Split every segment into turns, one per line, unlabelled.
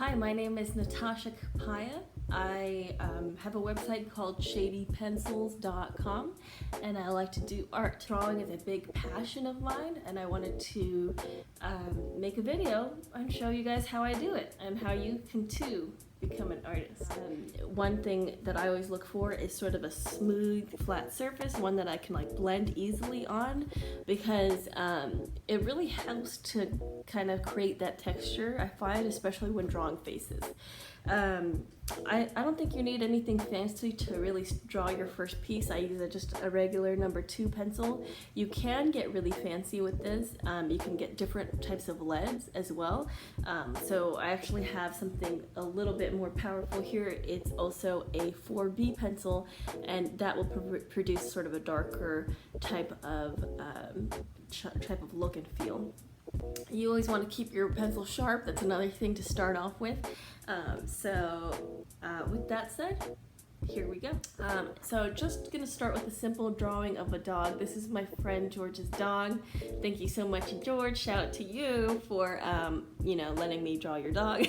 Hi, my name is Natasha Kapaya. I have a website called shadypencils.com, and I like to do art. Drawing is a big passion of mine, and I wanted to make a video and show you guys how I do it and how you can too become an artist. One thing that I always look for is sort of a smooth, flat surface, one that I can like blend easily on, because it really helps to kind of create that texture, I find, especially when drawing faces. I don't think you need anything fancy to really draw your first piece. I use just a regular #2 pencil. You can get really fancy with this. You can get different types of leads as well. So I actually have something a little bit more powerful here. It's also a 4B pencil, and that will produce sort of a darker type of look and feel. You always want to keep your pencil sharp. That's another thing to start off with. With that said, here we go. So just gonna start with a simple drawing of a dog. This is my friend George's dog. Thank you so much, George. Shout out to you for letting me draw your dog.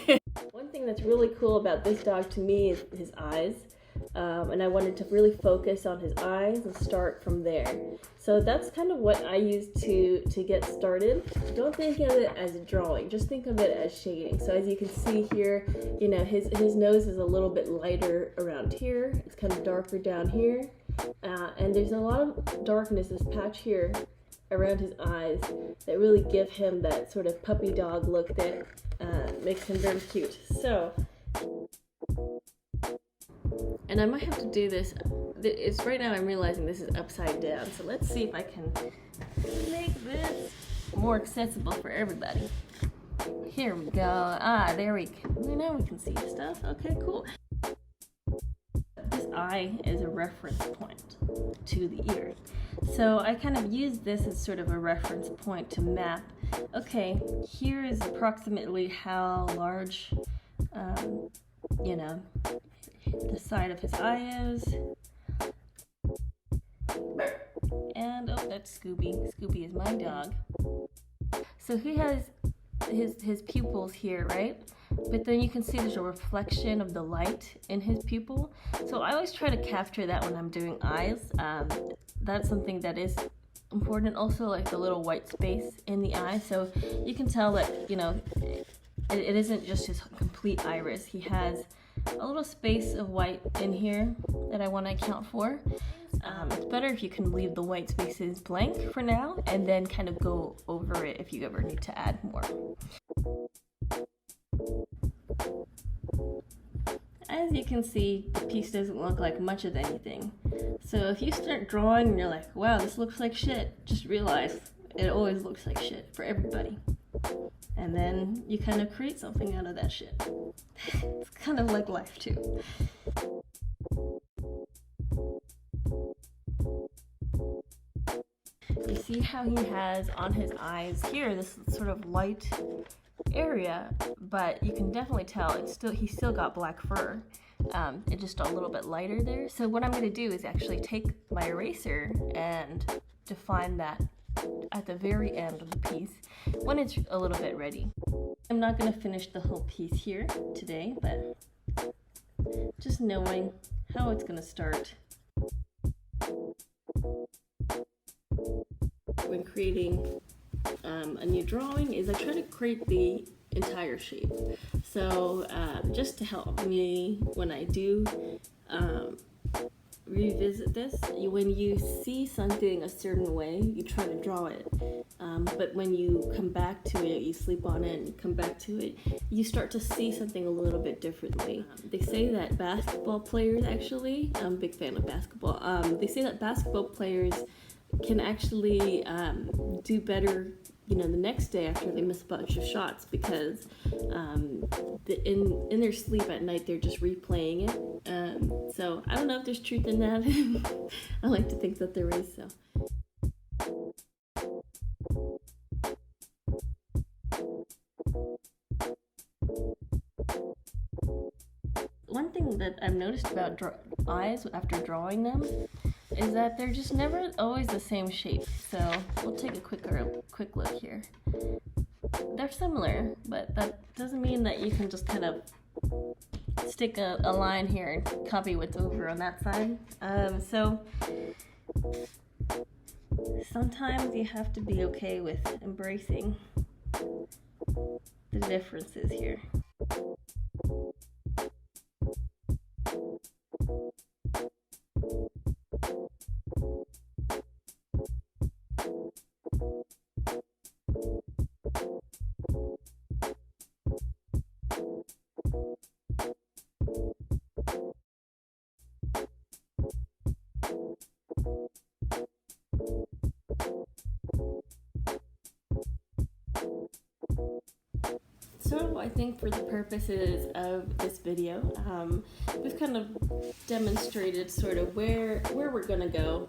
One thing that's really cool about this dog to me is his eyes. And I wanted to really focus on his eyes and start from there. So that's kind of what I use to get started. Don't think of it as a drawing, just think of it as shading. So as you can see here, his nose is a little bit lighter around here. It's kind of darker down here. And there's a lot of darkness, this patch here around his eyes, that really give him that sort of puppy dog look that makes him very cute. So, and I might have to do this. It's right now I'm realizing this is upside down. So let's see if I can make this more accessible for everybody. Here we go. There we go. Now we can see stuff. Okay, cool. This eye is a reference point to the ear. So I kind of use this as sort of a reference point to map. Okay, here is approximately how large, the side of his eye is. And that's Scooby. Scooby is my dog. So he has his pupils here, right? But then you can see there's a reflection of the light in his pupil. So I always try to capture that when I'm doing eyes. That's something that is important. Also, like the little white space in the eye. So you can tell that, it isn't just his complete iris. He has a little space of white in here that I want to account for. It's better if you can leave the white spaces blank for now and then kind of go over it if you ever need to add more. As you can see, the piece doesn't look like much of anything. So if you start drawing and you're like, wow, this looks like shit, just realize it always looks like shit for everybody. And then you kind of create something out of that shit. It's kind of like life too. You see how he has on his eyes here this sort of light area, but you can definitely tell he's still got black fur. It's just a little bit lighter there. So what I'm going to do is actually take my eraser and define that at the very end of the piece when it's a little bit ready. I'm not going to finish the whole piece here today, but just knowing how it's going to start. When creating a new drawing is I try to create the entire shape. So just to help me when I do revisit this, when you see something a certain way, you try to draw it. But when you come back to it, you sleep on it and you come back to it, you start to see something a little bit differently. They say that basketball players actually, I'm a big fan of basketball, they say that basketball players can actually do better the next day after they miss a bunch of shots, because in their sleep at night they're just replaying it. So I don't know if there's truth in that. I like to think that there is. So one thing that I've noticed about eyes after drawing them is that they're just never always the same shape. So we'll take a quick look here. they're similar, but that doesn't mean that you can just kind of stick a line here and copy what's over on that side. So sometimes you have to be okay with embracing the differences here. So I think for the purposes of this video, we've kind of demonstrated sort of where we're gonna go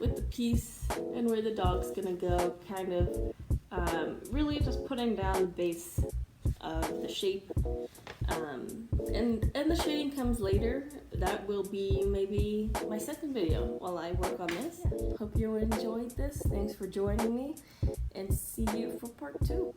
with the piece and where the dog's gonna go, kind of really just putting down the base of the shape. And the shading comes later. That will be maybe my second video while I work on this. Hope you enjoyed this. Thanks for joining me, and see you for part 2.